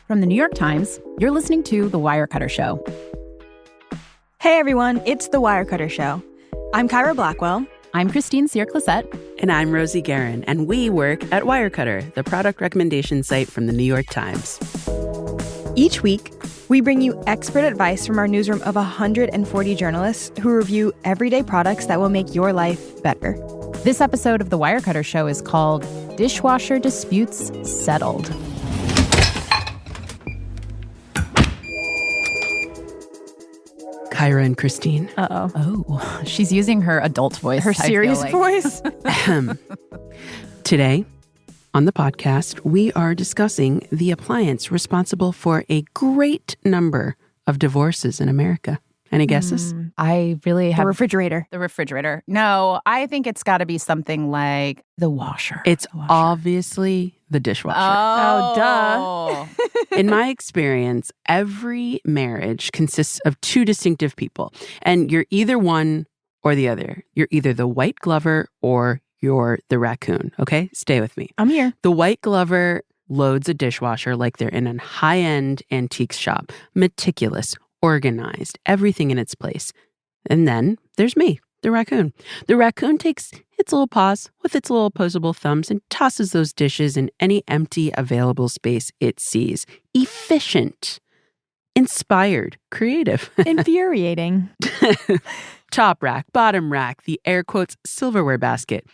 From the New York Times, you're listening to The Wirecutter Show. Hey everyone, it's The Wirecutter Show. I'm Kyra Blackwell. I'm Christine Cyr-Clisette. And I'm Rosie Guerin, and we work at Wirecutter, the product recommendation site from the New York Times. Each week, we bring you expert advice from our newsroom of 140 journalists who review everyday products that will make your life better. This episode of The Wirecutter Show is called Dishwasher Disputes Settled. Kyra and Christine. Uh-oh. Oh, she's using her adult voice. Her serious voice? Today, on the podcast, we are discussing the appliance responsible for a great number of divorces in America. Any guesses? I really have... The refrigerator. The refrigerator. No, I think it's got to be something like the washer. It's obviously the dishwasher. Oh, duh. In my experience, every marriage consists of two distinctive people, and you're either one or the other. You're either the white glover or you're the raccoon, okay? Stay with me. I'm here. The white glover loads a dishwasher like they're in a high-end antiques shop, meticulous, organized, everything in its place. And then there's me, the raccoon. The raccoon takes its little paws with its little opposable thumbs and tosses those dishes in any empty available space it sees. Efficient, inspired, creative. Infuriating. Top rack, bottom rack, the air quotes silverware basket.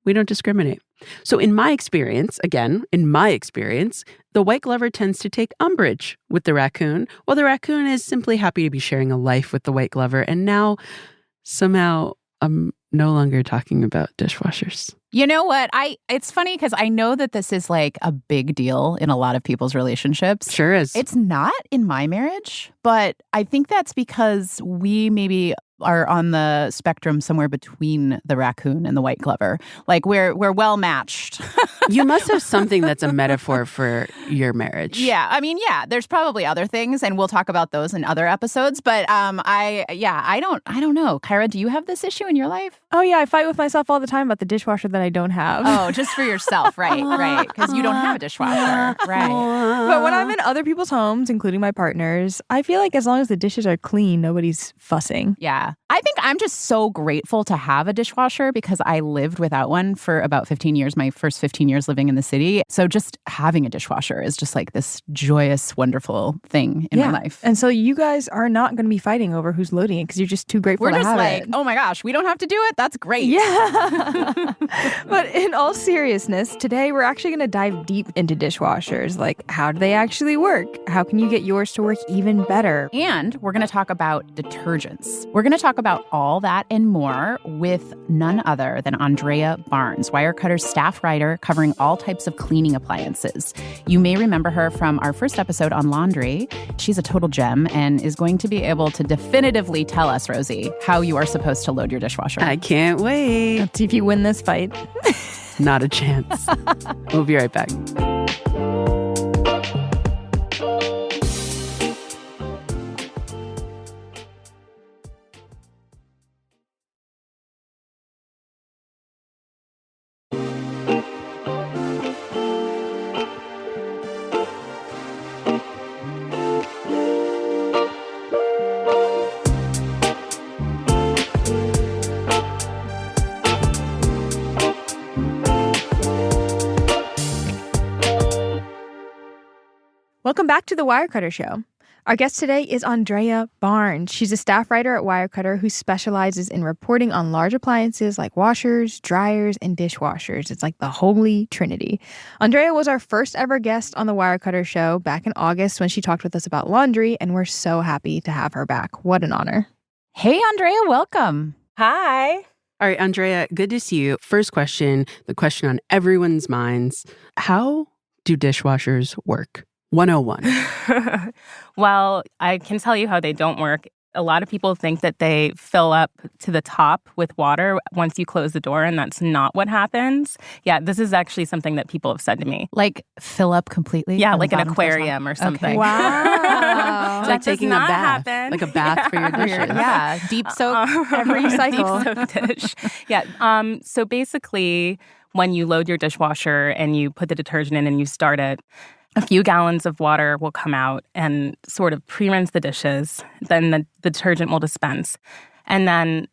We don't discriminate. So in my experience, the white glover tends to take umbrage with the raccoon, while the raccoon is simply happy to be sharing a life with the white glover. And now, somehow, I'm no longer talking about dishwashers. You know what? It's funny because I know that this is like a big deal in a lot of people's relationships. Sure is. It's not in my marriage, but I think that's because we maybe are on the spectrum somewhere between the raccoon and the white glover. Like we're well matched. You must have something that's a metaphor for your marriage. Yeah, I mean, yeah, there's probably other things, and we'll talk about those in other episodes. But I don't know. Kyra, do you have this issue in your life? Oh, yeah, I fight with myself all the time about the dishwasher that I don't have. Oh, just for yourself, right, because you don't have a dishwasher, right. But when I'm in other people's homes, including my partner's, I feel like as long as the dishes are clean, nobody's fussing. Yeah. I think I'm just so grateful to have a dishwasher because I lived without one for about 15 years, my first 15 years living in the city. So just having a dishwasher is just like this joyous, wonderful thing in my life. And so you guys are not going to be fighting over who's loading it because you're just too grateful to have it. We're just like, oh my gosh, we don't have to do it? That's great. Yeah. But in all seriousness, today we're actually going to dive deep into dishwashers. Like, how do they actually work? How can you get yours to work even better? And we're going to talk about detergents. We're going to talk about all that and more with none other than Andrea Barnes, Wirecutter's staff writer covering all types of cleaning appliances. You may remember her from our first episode on laundry. She's a total gem and is going to be able to definitively tell us, Rosie, how you are supposed to load your dishwasher. I can't wait. Let's see if you win this fight. Not a chance. We'll be right back. Welcome back to The Wirecutter Show. Our guest today is Andrea Barnes. She's a staff writer at Wirecutter who specializes in reporting on large appliances like washers, dryers, and dishwashers. It's like the holy trinity. Andrea was our first ever guest on The Wirecutter Show back in August when she talked with us about laundry, and we're so happy to have her back. What an honor. Hey, Andrea, welcome. Hi. All right, Andrea, good to see you. First question, the question on everyone's minds. How do dishwashers work? 101. Well, I can tell you how they don't work. A lot of people think that they fill up to the top with water once you close the door, and that's not what happens. Yeah, this is actually something that people have said to me. Like fill up completely? Yeah, like an aquarium or something. Okay. Wow. It's like taking a bath. Happen. Like a bath for your dishes. Yeah, deep soak every cycle. Deep soak dish. Yeah. So basically, when you load your dishwasher and you put the detergent in and you start it, A few gallons of water will come out and sort of pre-rinse the dishes. Then the detergent will dispense. And then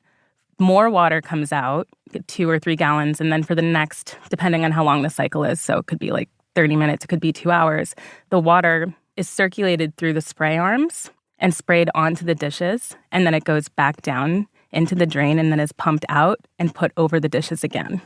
more water comes out, 2 or 3 gallons. And then for the next, depending on how long the cycle is, so it could be like 30 minutes, it could be 2 hours, the water is circulated through the spray arms and sprayed onto the dishes. And then it goes back down into the drain and then is pumped out and put over the dishes again.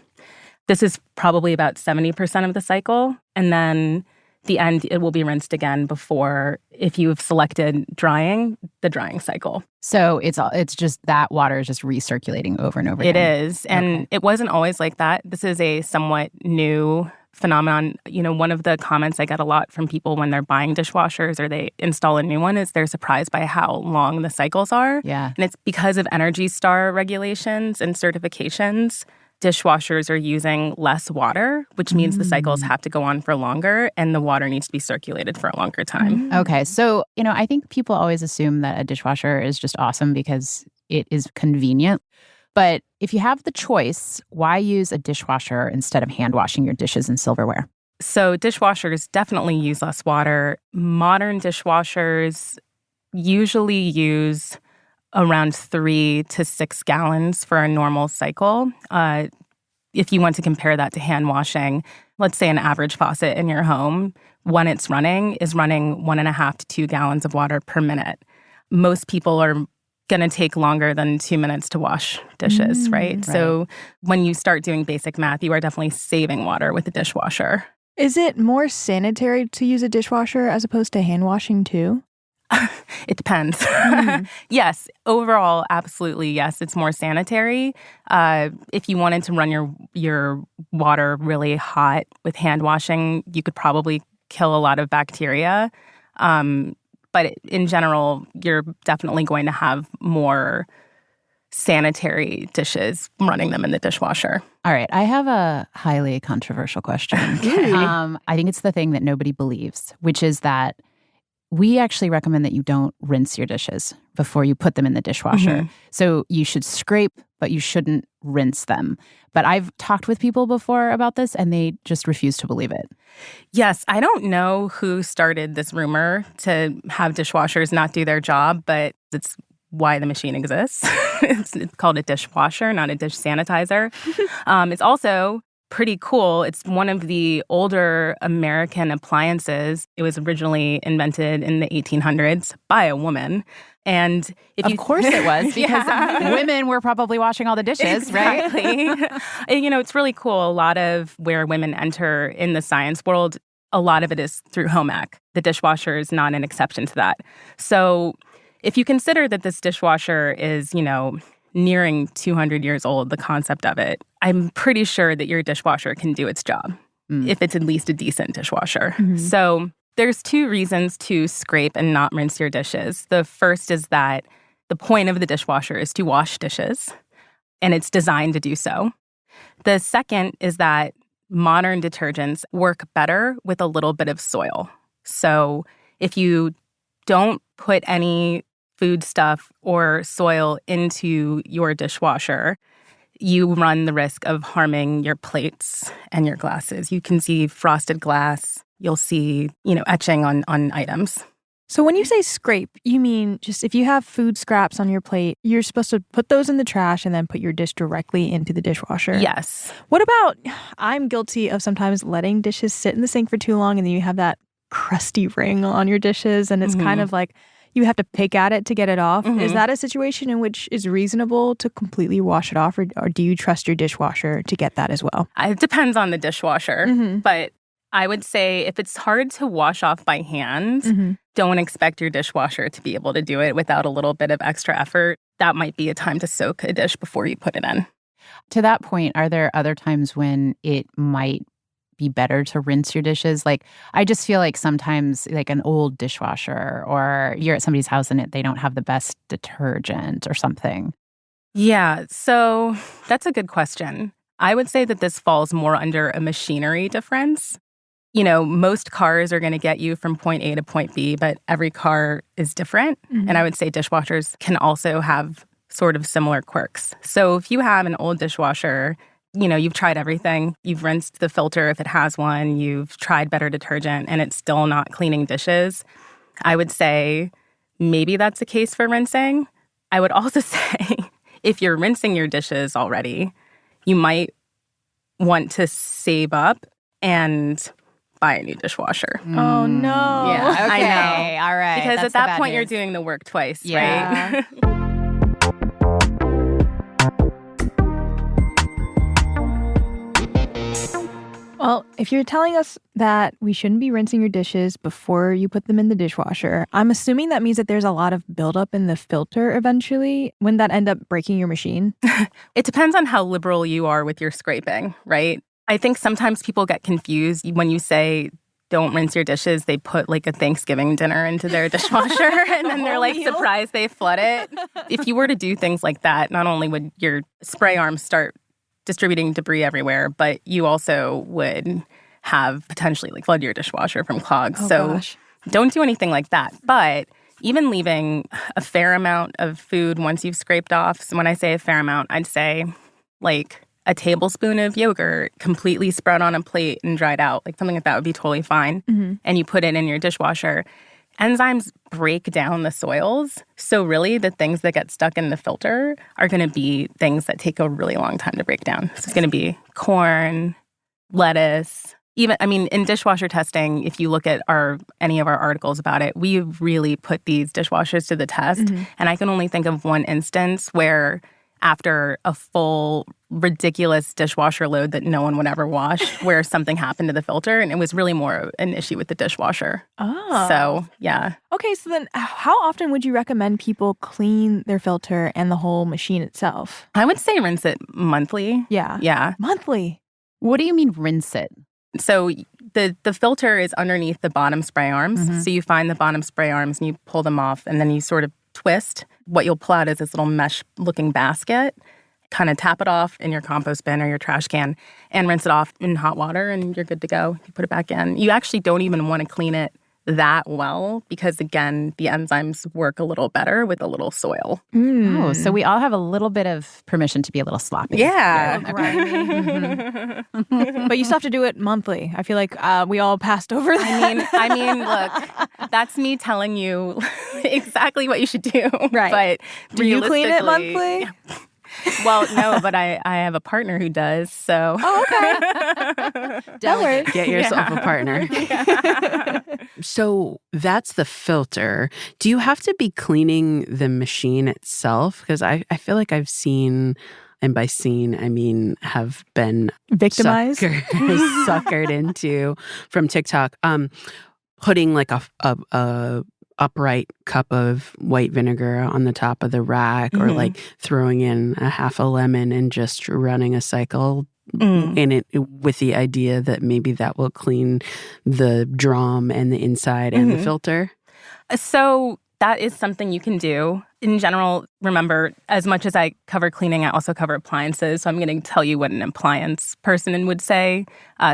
This is probably about 70% of the cycle. And then the end, it will be rinsed again before, if you've selected drying, the drying cycle. So it's just that water is just recirculating over and over again. It is. And It wasn't always like that. This is a somewhat new phenomenon. One of the comments I get a lot from people when they're buying dishwashers or they install a new one is they're surprised by how long the cycles are. Yeah. And it's because of Energy Star regulations and certifications. Dishwashers are using less water, which means the cycles have to go on for longer and the water needs to be circulated for a longer time. Okay. So, I think people always assume that a dishwasher is just awesome because it is convenient. But if you have the choice, why use a dishwasher instead of hand washing your dishes and silverware? So dishwashers definitely use less water. Modern dishwashers usually use around 3 to 6 gallons for a normal cycle. If you want to compare that to hand washing, let's say an average faucet in your home, when it's running, is running 1.5 to 2 gallons of water per minute. Most people are going to take longer than 2 minutes to wash dishes, right? So when you start doing basic math, you are definitely saving water with a dishwasher. Is it more sanitary to use a dishwasher as opposed to hand washing too? It depends. Yes, overall, absolutely, yes, it's more sanitary. If you wanted to run your water really hot with hand washing, you could probably kill a lot of bacteria. But in general, you're definitely going to have more sanitary dishes running them in the dishwasher. All right. I have a highly controversial question. I think it's the thing that nobody believes, which is that we actually recommend that you don't rinse your dishes before you put them in the dishwasher. So you should scrape, but you shouldn't rinse them. But I've talked with people before about this, and they just refuse to believe it. Yes, I don't know who started this rumor to have dishwashers not do their job, but it's why the machine exists. It's called a dishwasher, not a dish sanitizer. It's also pretty cool. It's one of the older American appliances. It was originally invented in the 1800s by a woman. And of course it was, because women were probably washing all the dishes, right? It's really cool. A lot of where women enter in the science world, a lot of it is through home ec. The dishwasher is not an exception to that. So if you consider that this dishwasher is, nearing 200 years old, the concept of it, I'm pretty sure that your dishwasher can do its job, if it's at least a decent dishwasher. So there's 2 reasons to scrape and not rinse your dishes. The first is that the point of the dishwasher is to wash dishes, and it's designed to do so. The second is that modern detergents work better with a little bit of soil. So if you don't put any food stuff or soil into your dishwasher, you run the risk of harming your plates and your glasses. You can see frosted glass. You'll see, etching on items. So when you say scrape, you mean just if you have food scraps on your plate, you're supposed to put those in the trash and then put your dish directly into the dishwasher? Yes. What about, I'm guilty of sometimes letting dishes sit in the sink for too long and then you have that crusty ring on your dishes and it's kind of like you have to pick at it to get it off. Is that a situation in which it's reasonable to completely wash it off, or do you trust your dishwasher to get that as well? It depends on the dishwasher, but I would say if it's hard to wash off by hand, don't expect your dishwasher to be able to do it without a little bit of extra effort. That might be a time to soak a dish before you put it in. To that point, are there other times when it might be better to rinse your dishes? Like, I just feel like sometimes like an old dishwasher, or you're at somebody's house and they don't have the best detergent or something. Yeah, so that's a good question. I would say that this falls more under a machinery difference. Most cars are going to get you from point A to point B, but every car is different. And I would say dishwashers can also have sort of similar quirks. So if you have an old dishwasher you've tried everything. You've rinsed the filter if it has one. You've tried better detergent and it's still not cleaning dishes. I would say maybe that's a case for rinsing. I would also say if you're rinsing your dishes already, you might want to save up and buy a new dishwasher. Oh, no. Yeah, okay. I know. All right. Because That's at that the point, bad you're news. doing the work twice, Yeah. right? Well, if you're telling us that we shouldn't be rinsing your dishes before you put them in the dishwasher, I'm assuming that means that there's a lot of buildup in the filter eventually. Wouldn't that end up breaking your machine? It depends on how liberal you are with your scraping, right? I think sometimes people get confused when you say don't rinse your dishes. They put like a Thanksgiving dinner into their dishwasher and then they're like surprised they flood it. If you were to do things like that, not only would your spray arms start distributing debris everywhere, but you also would have potentially like flood your dishwasher from clogs. Oh, so gosh. don't do anything like that. But even leaving a fair amount of food once you've scraped off, so when I say a fair amount, I'd say like a tablespoon of yogurt completely spread on a plate and dried out, like something like that would be totally fine. Mm-hmm. And you put it in your dishwasher. Enzymes break down the soils. So really the things that get stuck in the filter are going to be things that take a really long time to break down. So it's going to be corn, lettuce. Even, in dishwasher testing, if you look at any of our articles about it, we really put these dishwashers to the test. Mm-hmm. And I can only think of one instance where after a full ridiculous dishwasher load that no one would ever wash, where something happened to the filter, and it was really more an issue with the dishwasher. Oh. So, yeah. Okay, so then how often would you recommend people clean their filter and the whole machine itself? I would say rinse it monthly. Yeah. Yeah. Monthly. What do you mean rinse it? So the filter is underneath the bottom spray arms. Mm-hmm. So you find the bottom spray arms and you pull them off and then you sort of twist. What you'll pull out is this little mesh-looking basket. Kind of tap it off in your compost bin or your trash can and rinse it off in hot water and you're good to go. You put it back in. You actually don't even want to clean it that well because, again, the enzymes work a little better with a little soil. Oh, so we all have a little bit of permission to be a little sloppy. Yeah. But you still have to do it monthly. I feel like we all passed over that. I mean, look, that's me telling you exactly what you should do. Right. But Do you clean it realistically- monthly? Well, no, but I have a partner who does, so. Oh, okay. Don't worry. Get yourself a partner. So that's the filter. Do you have to be cleaning the machine itself? Because I feel like I've seen, and by seen, I mean have been Victimized? suckered into from TikTok, putting like a upright cup of white vinegar on the top of the rack or like throwing in a half a lemon and just running a cycle in it with the idea that maybe that will clean the drum and the inside and the filter. So that is something you can do. In general, remember, as much as I cover cleaning, I also cover appliances. So I'm going to tell you what an appliance person would say,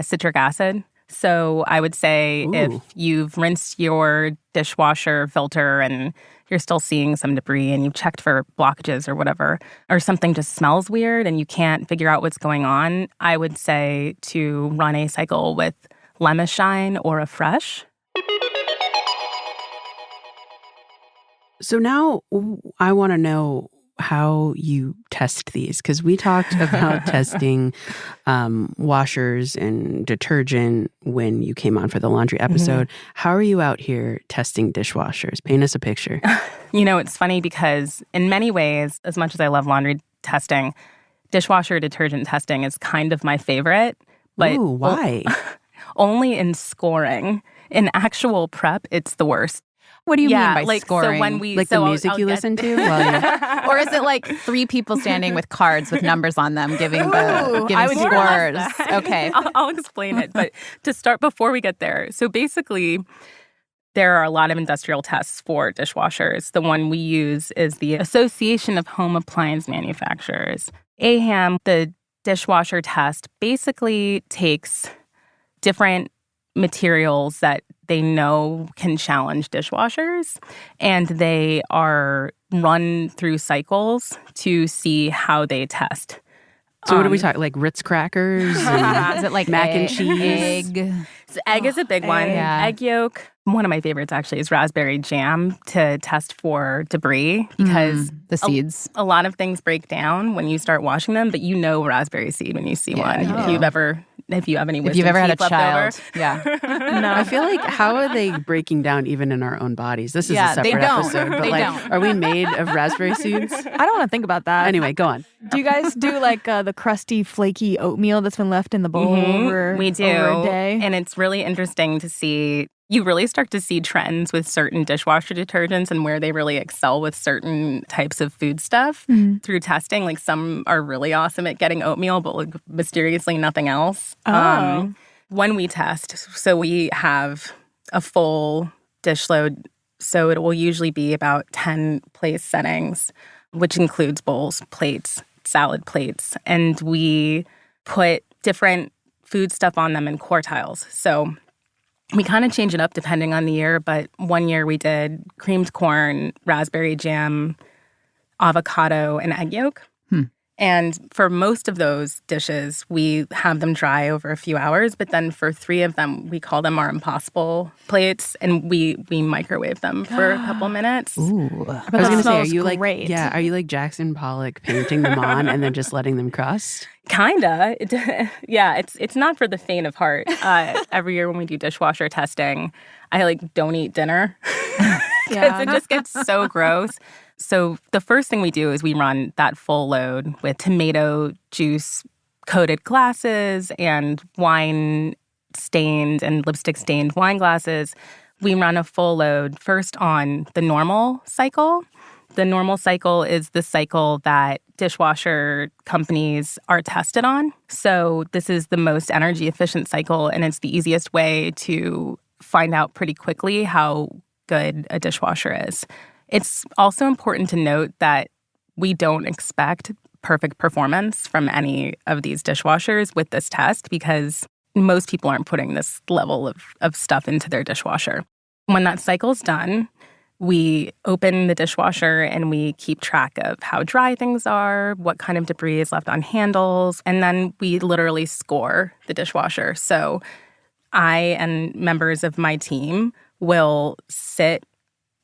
citric acid. So I would say if you've rinsed your dishwasher filter and you're still seeing some debris and you've checked for blockages or whatever, or something just smells weird and you can't figure out what's going on, I would say to run a cycle with Lemishine or a Fresh. So now I want to know how you test these, because we talked about testing washers and detergent when you came on for the laundry episode. How are you out here testing dishwashers? Paint us a picture. It's funny because in many ways, as much as I love laundry testing, dishwasher detergent testing is kind of my favorite. But Ooh, why? Only in scoring. In actual prep, it's the worst. What do you mean by like, scoring? So when we, Like so the music I'll you get- listen to? Well, or is it like 3 people standing with cards with numbers on them giving I giving would do scores? Okay. I'll explain it. But to start before we get there, so basically, there are a lot of industrial tests for dishwashers. The one we use is the Association of Home Appliance Manufacturers. AHAM, the dishwasher test, basically takes different materials that they know can challenge dishwashers, and they are run through cycles to see how they test. So what are we talking? Like Ritz crackers? Is it like mac and cheese? Egg? So egg is a big one. Yeah. Egg yolk. One of my favorites actually is raspberry jam to test for debris because the seeds. a lot of things break down when you start washing them, but you know raspberry seed when you see one. Yeah. If you have any wisdom If you've ever had a teeth left child. over. Yeah. No, I feel like how are they breaking down even in our own bodies? This is a they separate don't. episode, but They like, don't. are we made of raspberry seeds? I don't want to think about that. Anyway, go on. Do you guys do like the crusty, flaky oatmeal that's been left in the bowl We do. over a day? And it's really interesting to see. You really start to see trends with certain dishwasher detergents and where they really excel with certain types of food stuff through testing. Like some are really awesome at getting oatmeal, but like mysteriously nothing else. Oh. When we test, so we have a full dish load. So it will usually be about 10 place settings, which includes bowls, plates, salad plates. And we put different food stuff on them in quartiles. So we kind of change it up depending on the year, but one year we did creamed corn, raspberry jam, avocado, and egg yolk. And for most of those dishes, we have them dry over a few hours, but then for 3 of them, we call them our impossible plates, and we microwave them for a couple minutes. Ooh. I was going to say, are smells you great. are you like Jackson Pollock painting them on and then just letting them crust? Kinda. It's not for the faint of heart. Every year when we do dishwasher testing, I don't eat dinner because it just gets so gross. So the first thing we do is we run that full load with tomato juice coated glasses and wine stained and lipstick stained wine glasses. We run a full load first on the normal cycle. The normal cycle is the cycle that dishwasher companies are tested on. So this is the most energy efficient cycle, and it's the easiest way to find out pretty quickly how good a dishwasher is. It's also important to note that we don't expect perfect performance from any of these dishwashers with this test because most people aren't putting this level of stuff into their dishwasher. When that cycle's done, we open the dishwasher and we keep track of how dry things are, what kind of debris is left on handles, and then we literally score the dishwasher. So I and members of my team will sit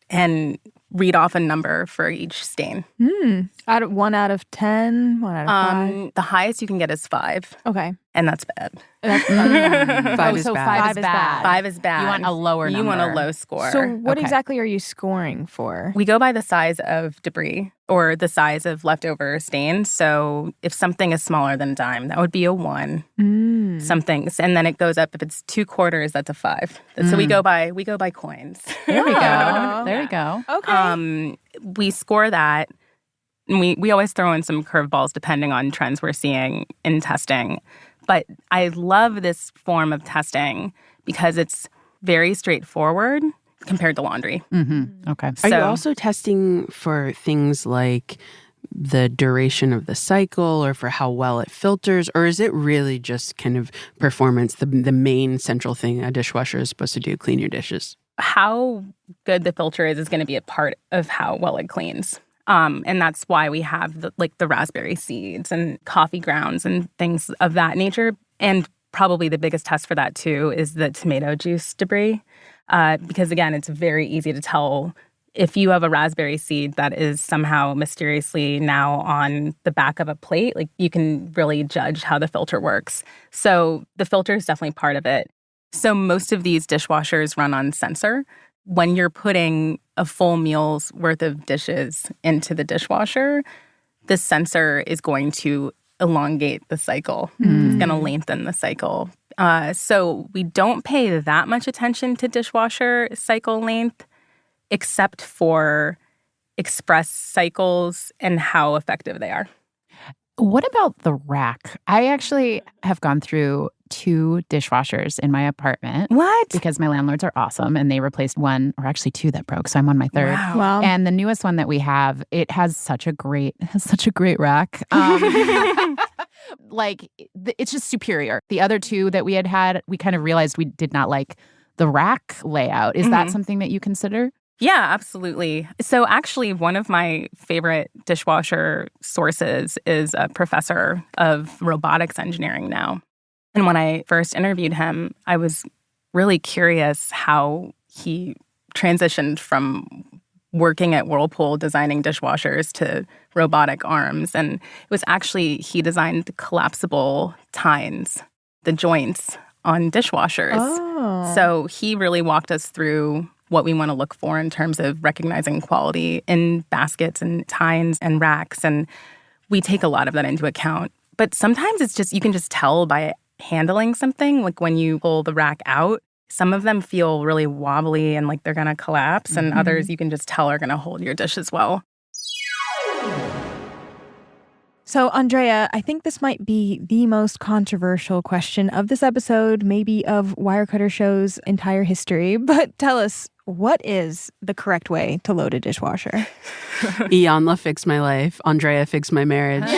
and read off a number for each stain. 1 out of 10, 1 out of 5. The highest you can get is 5, Okay. and that's bad. That's, 5 is so bad. 5 is bad. 5 is bad. You want a lower You want a number. low score. so what Okay. exactly are you scoring for? We go by the size of debris or the size of leftover stains. So if something is smaller than a dime, that would be a 1. Some things, and then it goes up. If it's 2 quarters, that's a 5. So we go by coins. There we go. Oh. There we go. Okay. We score that. And we always throw in some curveballs depending on trends we're seeing in testing. But I love this form of testing because it's very straightforward compared to laundry. Okay. Are you So- also testing for things like the duration of the cycle or for how well it filters? Or is it really just kind of performance, the main central thing a dishwasher is supposed to do, clean your dishes? How good the filter is going to be a part of how well it cleans. And that's why we have the raspberry seeds and coffee grounds and things of that nature. And probably the biggest test for that, too, is the tomato juice debris. Because, again, it's very easy to tell if you have a raspberry seed that is somehow mysteriously now on the back of a plate. You can really judge how the filter works. So the filter is definitely part of it. So most of these dishwashers run on sensor. When you're putting a full meal's worth of dishes into the dishwasher, the sensor is going to elongate the cycle. It's going to lengthen the cycle. So we don't pay that much attention to dishwasher cycle length, except for express cycles and how effective they are. What about the rack? I actually have gone through 2 dishwashers in my apartment. What? Because my landlords are awesome and they replaced 1 or actually 2 that broke. So I'm on my 3rd. Wow. And the newest one that we have, it has such a great rack. It's just superior. The other 2 that we had, we kind of realized we did not like the rack layout. Is that something that you consider? Yeah, absolutely. So actually, one of my favorite dishwasher sources is a professor of robotics engineering now. And when I first interviewed him, I was really curious how he transitioned from working at Whirlpool designing dishwashers to robotic arms. And it was actually, he designed collapsible tines, the joints on dishwashers. Oh. So he really walked us through what we want to look for in terms of recognizing quality in baskets and tines and racks. And we take a lot of that into account. But sometimes it's just, you can just tell by handling something, like when you pull the rack out, some of them feel really wobbly and like they're going to collapse, and others you can just tell are going to hold your dishes well. So, Andrea, I think this might be the most controversial question of this episode, maybe of Wirecutter Show's entire history. But tell us, what is the correct way to load a dishwasher? Iyanla fixed my life. Andrea fixed my marriage.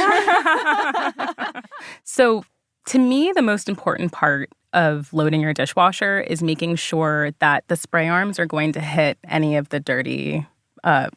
So, to me, the most important part of loading your dishwasher is making sure that the spray arms are going to hit any of the dirty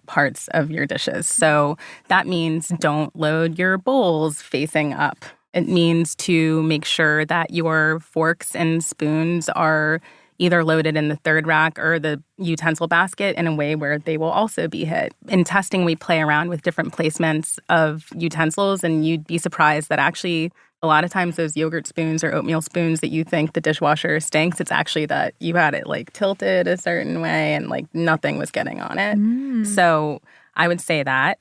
parts of your dishes. So that means don't load your bowls facing up. It means to make sure that your forks and spoons are either loaded in the third rack or the utensil basket in a way where they will also be hit. In testing, we play around with different placements of utensils, and you'd be surprised that actually a lot of times those yogurt spoons or oatmeal spoons that you think the dishwasher stinks, it's actually that you had it like tilted a certain way and like nothing was getting on it. So I would say that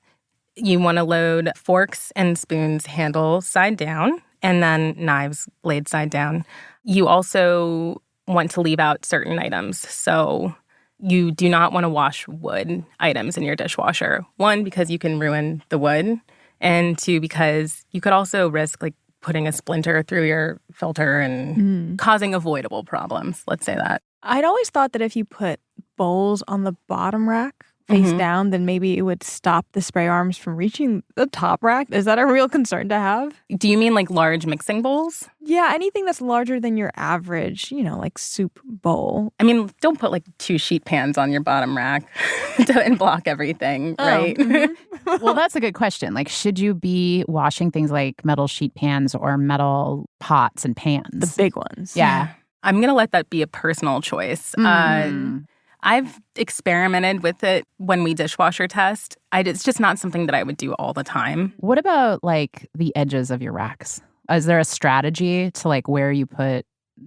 you want to load forks and spoons handle side down, and then knives blade side down. You also want to leave out certain items. So you do not want to wash wood items in your dishwasher. One, because you can ruin the wood, and two, because you could also risk like putting a splinter through your filter and causing avoidable problems. Let's say that. I'd always thought that if you put bowls on the bottom rack face down, then maybe it would stop the spray arms from reaching the top rack. Is that a real concern to have? Do you mean like large mixing bowls? Yeah, anything that's larger than your average, like soup bowl. I mean, don't put like 2 sheet pans on your bottom rack and block everything, right? Well, that's a good question. Like, should you be washing things like metal sheet pans or metal pots and pans? The big ones. Yeah. I'm going to let that be a personal choice. I've experimented with it when we dishwasher test. It's just not something that I would do all the time. What about like the edges of your racks? Is there a strategy to like where you put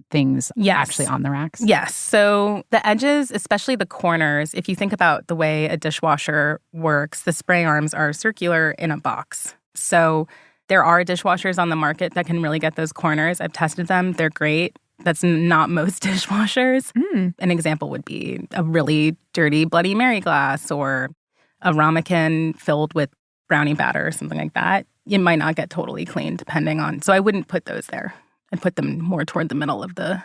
things actually on the racks? Yes. So the edges, especially the corners, if you think about the way a dishwasher works, the spray arms are circular in a box. So there are dishwashers on the market that can really get those corners. I've tested them. They're great. That's not most dishwashers. An example would be a really dirty Bloody Mary glass or a ramekin filled with brownie batter or something like that. It might not get totally clean depending on. So I wouldn't put those there. I'd put them more toward the middle of the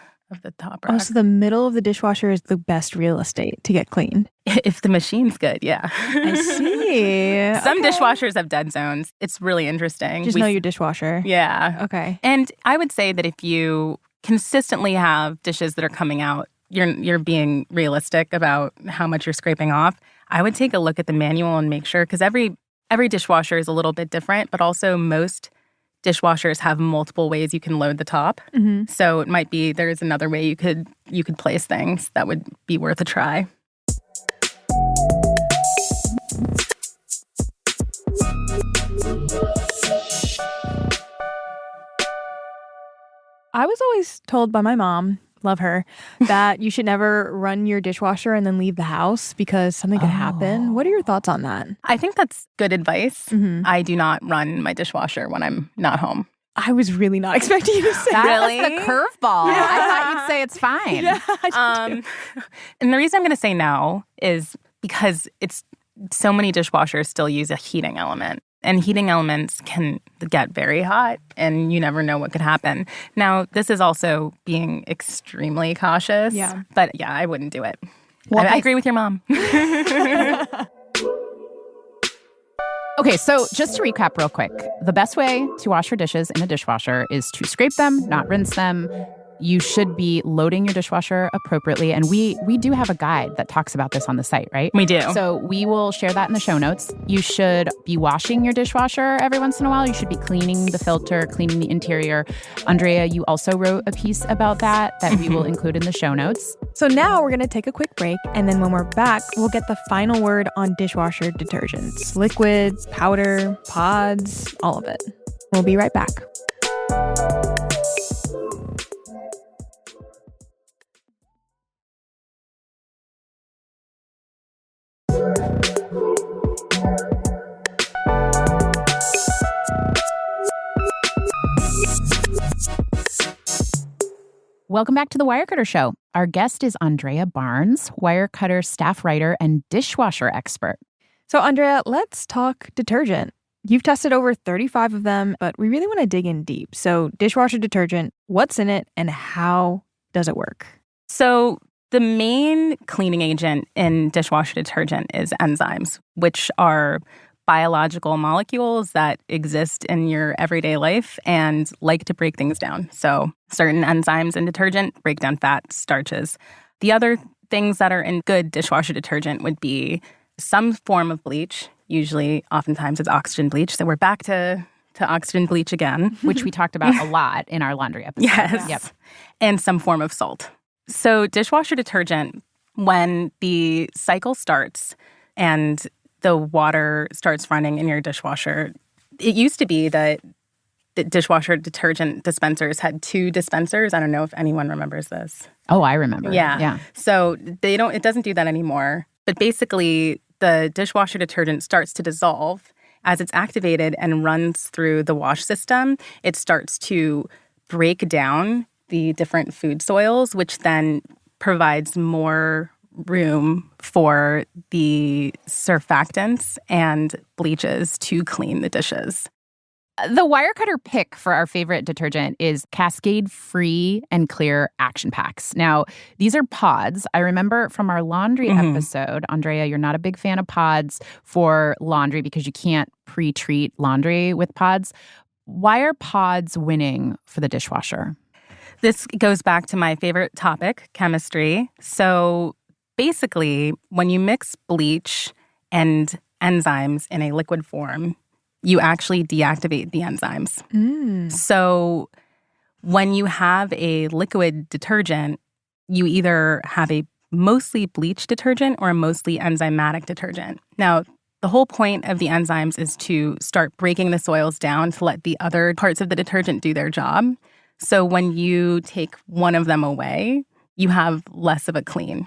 top rack. Oh, so the middle of the dishwasher is the best real estate to get cleaned. If the machine's good, yeah. I see. Some dishwashers have dead zones. It's really interesting. Just know your dishwasher. Yeah. Okay. And I would say that if you consistently have dishes that are coming out, you're being realistic about how much you're scraping off. I would take a look at the manual and make sure, because every dishwasher is a little bit different, but also most dishwashers have multiple ways you can load the top. So it might be there's another way you could place things that would be worth a try. I was always told by my mom, love her, that you should never run your dishwasher and then leave the house because something could happen. What are your thoughts on that? I think that's good advice. I do not run my dishwasher when I'm not home. I was really not expecting you to say That Really? was the curveball. Yeah. I thought you'd say it's fine. Yeah, I did too. And the reason I'm going to say no is because so many dishwashers still use a heating element. And heating elements can get very hot, and you never know what could happen. Now, this is also being extremely cautious. Yeah. But yeah, I wouldn't do it. Well, I agree with your mom. Okay, so just to recap real quick, the best way to wash your dishes in a dishwasher is to scrape them, not rinse them. you should be loading your dishwasher appropriately. And we do have a guide that talks about this on the site, right? We do. So we will share that in the show notes. You should be washing your dishwasher every once in a while. You should be cleaning the filter, cleaning the interior. Andrea, you also wrote a piece about that we will include in the show notes. So now we're going to take a quick break, and then when we're back, we'll get the final word on dishwasher detergents. Liquid, powder, pods, all of it. We'll be right back. Welcome back to the Wirecutter Show. Our guest is Andrea Barnes, Wirecutter staff writer and dishwasher expert. So, Andrea, let's talk detergent. You've tested over 35 of them, but we really want to dig in deep. So, dishwasher detergent, what's in it and how does it work? So the main cleaning agent in dishwasher detergent is enzymes, which are biological molecules that exist in your everyday life and like to break things down. So certain enzymes in detergent break down fats, starches. The other things that are in good dishwasher detergent would be some form of bleach. Usually, oftentimes it's oxygen bleach. So we're back to oxygen bleach again. Which we talked about a lot in our laundry episode. Yes. Yep. And some form of salt. So dishwasher detergent, when the cycle starts and the water starts running in your dishwasher, it used to be that the dishwasher detergent dispensers had 2 dispensers. I don't know if anyone remembers this. Oh, I remember. Yeah. So it doesn't do that anymore. But basically, the dishwasher detergent starts to dissolve. As it's activated and runs through the wash system, it starts to break down the different food soils, which then provides more room for the surfactants and bleaches to clean the dishes. The Wirecutter pick for our favorite detergent is Cascade-free and clear action packs. Now, these are pods. I remember from our laundry episode, Andrea, you're not a big fan of pods for laundry because you can't pre-treat laundry with pods. Why are pods winning for the dishwasher? This goes back to my favorite topic, chemistry. So basically, when you mix bleach and enzymes in a liquid form, you actually deactivate the enzymes. So when you have a liquid detergent, you either have a mostly bleach detergent or a mostly enzymatic detergent. Now, the whole point of the enzymes is to start breaking the soils down to let the other parts of the detergent do their job. So when you take one of them away, you have less of a clean.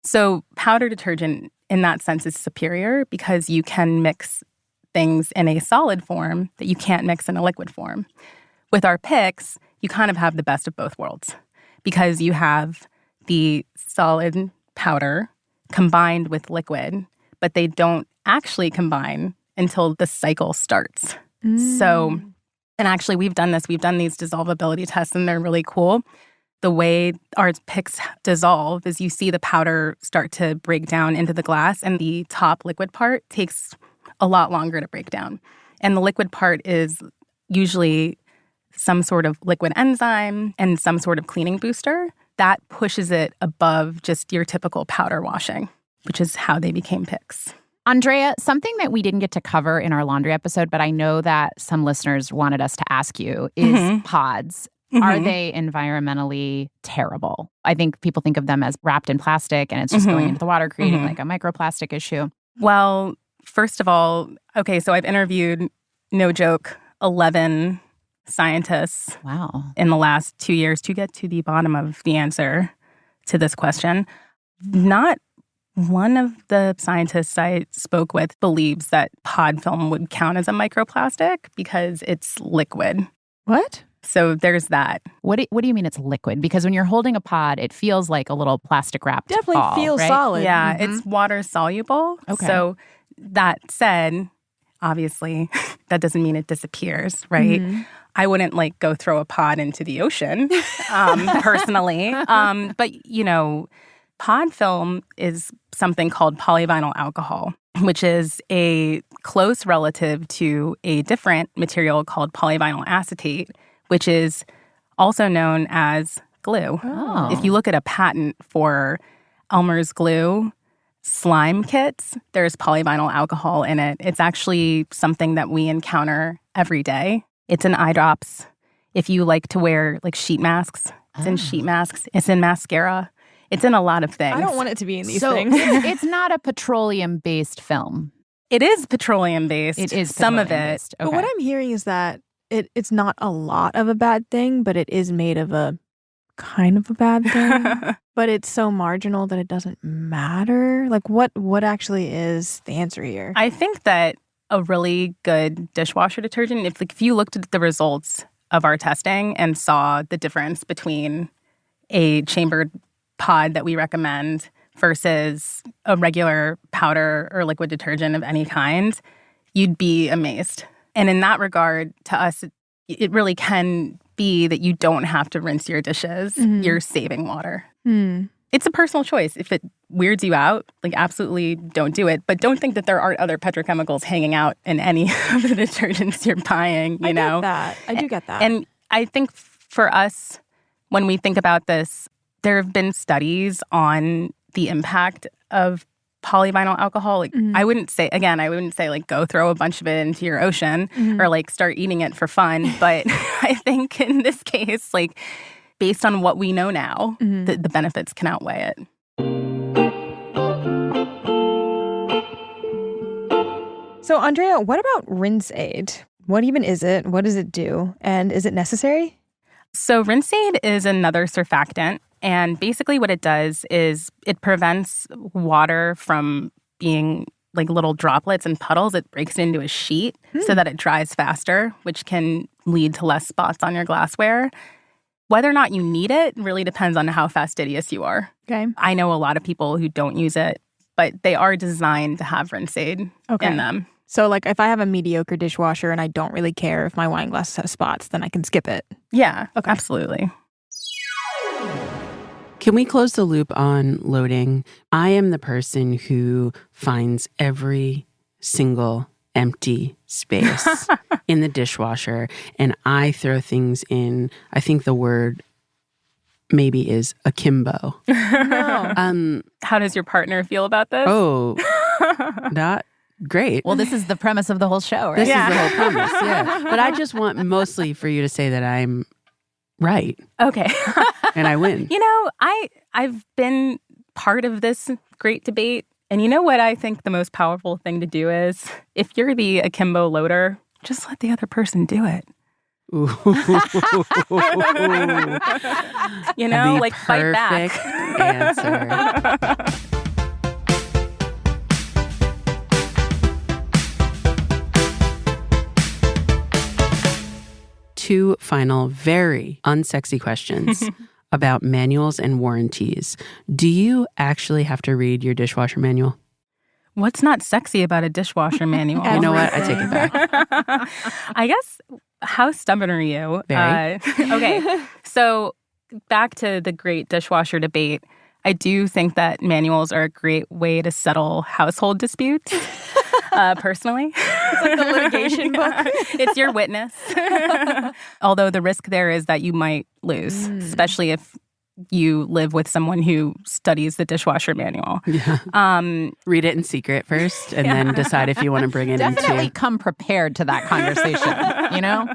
So powder detergent in that sense is superior because you can mix things in a solid form that you can't mix in a liquid form. With our picks, you kind of have the best of both worlds because you have the solid powder combined with liquid, but they don't actually combine until the cycle starts. So, and actually we've done this. We've done these dissolvability tests and they're really cool. The way our picks dissolve is you see the powder start to break down into the glass and the top liquid part takes a lot longer to break down. And the liquid part is usually some sort of liquid enzyme and some sort of cleaning booster that pushes it above just your typical powder washing, which is how they became picks. Andrea, something that we didn't get to cover in our laundry episode, but I know that some listeners wanted us to ask you is pods. Are they environmentally terrible? I think people think of them as wrapped in plastic and it's just going into the water, creating like a microplastic issue. Well, first of all, okay, so I've interviewed, no joke, 11 scientists in the last 2 years to get to the bottom of the answer to this question. Not one of the scientists I spoke with believes that pod film would count as a microplastic because it's liquid. What? So there's that. What do you mean it's liquid? Because when you're holding a pod, it feels like a little plastic wrapped Definitely ball, feels right? solid. Yeah, it's water soluble. Okay. So that said, obviously, that doesn't mean it disappears, right? I wouldn't go throw a pod into the ocean, personally. But, pod film is something called polyvinyl alcohol, which is a close relative to a different material called polyvinyl acetate, which is also known as glue. Oh. If you look at a patent for Elmer's glue slime kits, there's polyvinyl alcohol in it. It's actually something that we encounter every day. It's in eye drops. If you like to wear like sheet masks, it's in sheet masks. It's in mascara. It's in a lot of things. I don't want it to be in these So things. it's not a petroleum-based film. It is petroleum-based. It is some of it. petroleum-based. But what I'm hearing is that it's not a lot of a bad thing, but it is made of a kind of a bad thing. But it's so marginal that it doesn't matter. Like what actually is the answer here? I think that a really good dishwasher detergent, if you looked at the results of our testing and saw the difference between a chambered pod that we recommend versus a regular powder or liquid detergent of any kind, you'd be amazed. And in that regard, to us, it really can be that you don't have to rinse your dishes. You're saving water. It's a personal choice. If it weirds you out, like absolutely don't do it. But don't think that there aren't other petrochemicals hanging out in any of the detergents you're buying, you know? I do get that. And I think for us, when we think about this, there have been studies on the impact of polyvinyl alcohol. Like, I wouldn't say like go throw a bunch of it into your ocean or like start eating it for fun. But I think in this case, like based on what we know now, the benefits can outweigh it. So, Andrea, what about Rinse Aid? What even is it? What does it do? And is it necessary? So Rinse Aid is another surfactant. And basically what it does is it prevents water from being like little droplets and puddles. It breaks it into a sheet so that it dries faster, which can lead to less spots on your glassware. Whether or not you need it really depends on how fastidious you are. Okay. I know a lot of people who don't use it, but they are designed to have Rinse Aid in them. So, like, if I have a mediocre dishwasher and I don't really care if my wine glasses have spots, then I can skip it. Yeah, absolutely. Can we close the loop on loading? I am the person who finds every single empty space in the dishwasher, and I throw things in. I think the word maybe is akimbo. No. How does your partner feel about this? Oh, not great. Well, this is the premise of the whole show, right? This is the whole premise, yeah. But I just want mostly for you to say that I'm right. Okay. And I win. You know, I've been part of this great debate. And you know what I think the most powerful thing to do is? If you're the akimbo loader, just let the other person do it. Ooh. You know, The like fight back. perfect answer. Two final, very unsexy questions about manuals and warranties. Do you actually have to read your dishwasher manual? What's not sexy about a dishwasher manual? You know what? I take it back. I guess, how stubborn are you? Very. Okay. So back to the great dishwasher debate. I do think that manuals are a great way to settle household disputes, personally. It's like the litigation book. It's your witness. Although the risk there is that you might lose, especially if you live with someone who studies the dishwasher manual. Yeah. Read it in secret first and then decide if you want to bring it Definitely into... come prepared to that conversation, you know?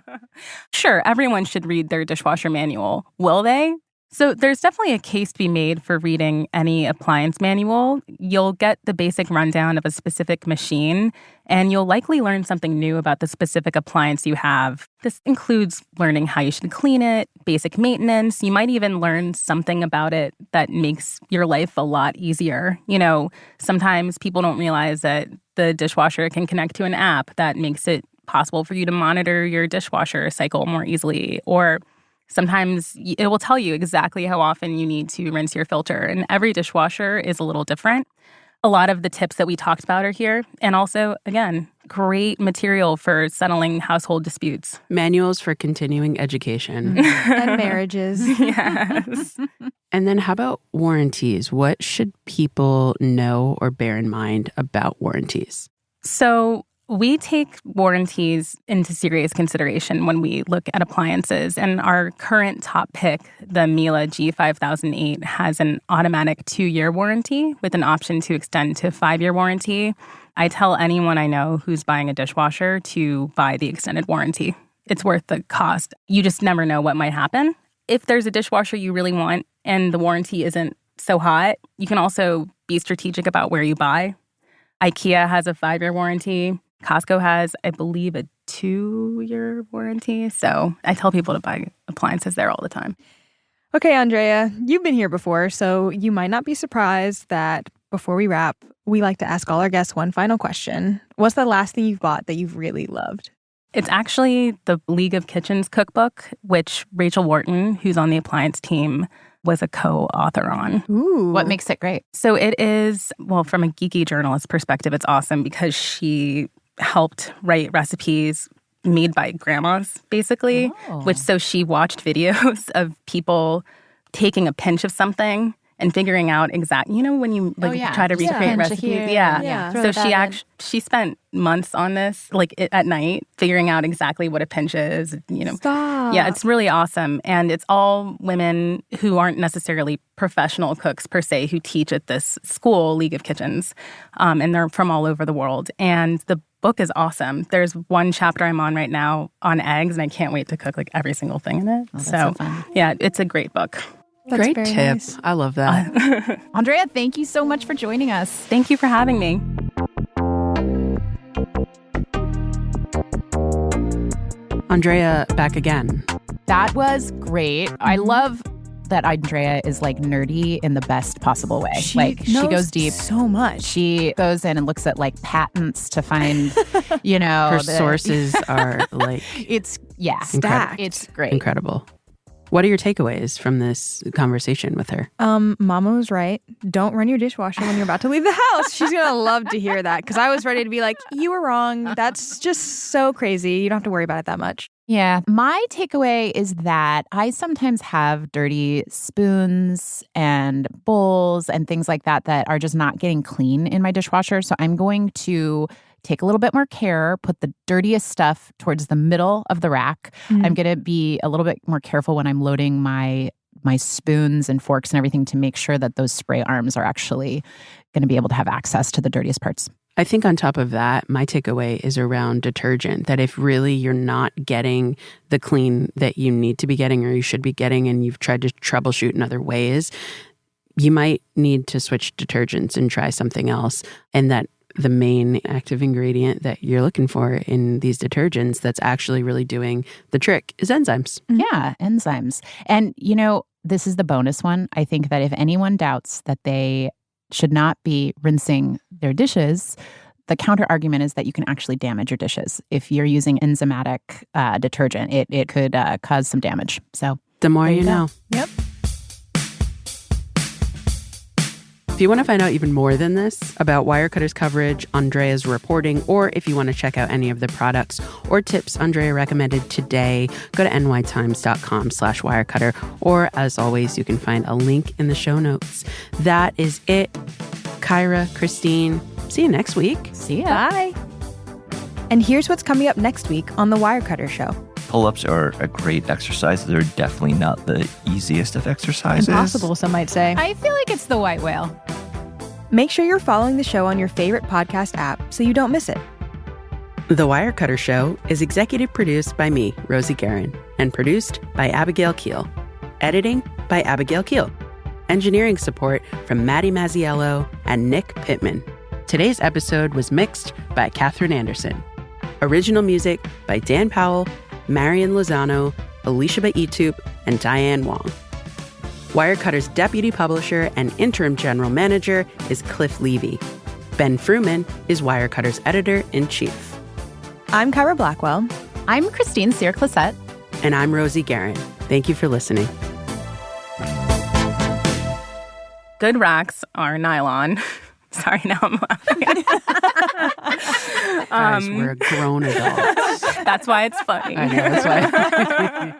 Sure, everyone should read their dishwasher manual. Will they? So there's definitely a case to be made for reading any appliance manual. You'll get the basic rundown of a specific machine, and you'll likely learn something new about the specific appliance you have. This includes learning how you should clean it, basic maintenance. You might even learn something about it that makes your life a lot easier. You know, sometimes people don't realize that the dishwasher can connect to an app that makes it possible for you to monitor your dishwasher cycle more easily, or sometimes it will tell you exactly how often you need to rinse your filter, and every dishwasher is a little different. A lot of the tips that we talked about are here, and also, again, great material for settling household disputes. Manuals for continuing education. And marriages. Yes. And then how about warranties? What should people know or bear in mind about warranties? So We take warranties into serious consideration when we look at appliances. And our current top pick, the Miele G5008, has an automatic 2-year warranty with an option to extend to 5-year warranty. I tell anyone I know who's buying a dishwasher to buy the extended warranty. It's worth the cost. You just never know what might happen. If there's a dishwasher you really want and the warranty isn't so hot, you can also be strategic about where you buy. IKEA has a 5-year warranty. Costco has, I believe, a 2-year warranty. So I tell people to buy appliances there all the time. Okay, Andrea, you've been here before, so you might not be surprised that before we wrap, we like to ask all our guests one final question. What's the last thing you've bought that you've really loved? It's actually the League of Kitchens cookbook, which Rachel Wharton, who's on the appliance team, was a co-author on. Ooh. What makes it great? So it is, well, from a geeky journalist perspective, it's awesome because she helped write recipes made by grandmas, basically. So she watched videos of people taking a pinch of something and figuring out exactly, when you try to recreate recipes. So she spent months on this, at night, figuring out exactly what a pinch is. Stop. Yeah, it's really awesome. And it's all women who aren't necessarily professional cooks per se who teach at this school, League of Kitchens. And they're from all over the world. And the book is awesome. There's one chapter I'm on right now on eggs, and I can't wait to cook every single thing in it. Oh, that's so fun. Yeah, it's a great book. That's Great very tip. nice. I love that. Andrea, thank you so much for joining us. Thank you for having me. Andrea, back again. That was great. I love that Andrea is nerdy in the best possible way. She goes deep so much. She goes in and looks at patents to find, Her sources are it's stacked. It's great. Incredible. What are your takeaways from this conversation with her? Mama was right. Don't run your dishwasher when you're about to leave the house. She's going to love to hear that because I was ready to be like, you were wrong. That's just so crazy. You don't have to worry about it that much. Yeah. My takeaway is that I sometimes have dirty spoons and bowls and things like that that are just not getting clean in my dishwasher. So I'm going to take a little bit more care, put the dirtiest stuff towards the middle of the rack. I'm going to be a little bit more careful when I'm loading my spoons and forks and everything to make sure that those spray arms are actually going to be able to have access to the dirtiest parts. I think on top of that, my takeaway is around detergent, that if really you're not getting the clean that you need to be getting or you should be getting and you've tried to troubleshoot in other ways, you might need to switch detergents and try something else. And that the main active ingredient that you're looking for in these detergents that's actually really doing the trick is enzymes. Yeah, enzymes. And, this is the bonus one. I think that if anyone doubts that they should not be rinsing their dishes, the counter argument is that you can actually damage your dishes. If you're using enzymatic detergent, it could cause some damage. So the more you know. Yep. If you want to find out even more than this about Wirecutter's coverage, Andrea's reporting, or if you want to check out any of the products or tips Andrea recommended today, go to nytimes.com/Wirecutter. Or as always, you can find a link in the show notes. That is it. Kyra, Christine, see you next week. See ya. Bye. And here's what's coming up next week on The Wirecutter Show. Pull-ups are a great exercise. They're definitely not the easiest of exercises. Impossible, some might say. I feel like it's the white whale. Make sure you're following the show on your favorite podcast app so you don't miss it. The Wirecutter Show is executive produced by me, Rosie Guerin, and produced by Abigail Keel. Editing by Abigail Keel. Engineering support from Maddie Mazziello and Nick Pittman. Today's episode was mixed by Catherine Anderson. Original music by Dan Powell, Marian Lozano, Alicia Baitup, and Diane Wong. Wirecutter's deputy publisher and interim general manager is Cliff Levy. Ben Fruman is Wirecutter's editor-in-chief. I'm Kyra Blackwell. I'm Christine Cyr-Clisette. And I'm Rosie Guerin. Thank you for listening. Good racks are nylon. Sorry, now I'm laughing. Guys, we're grown adults. That's why it's funny. I know, that's why.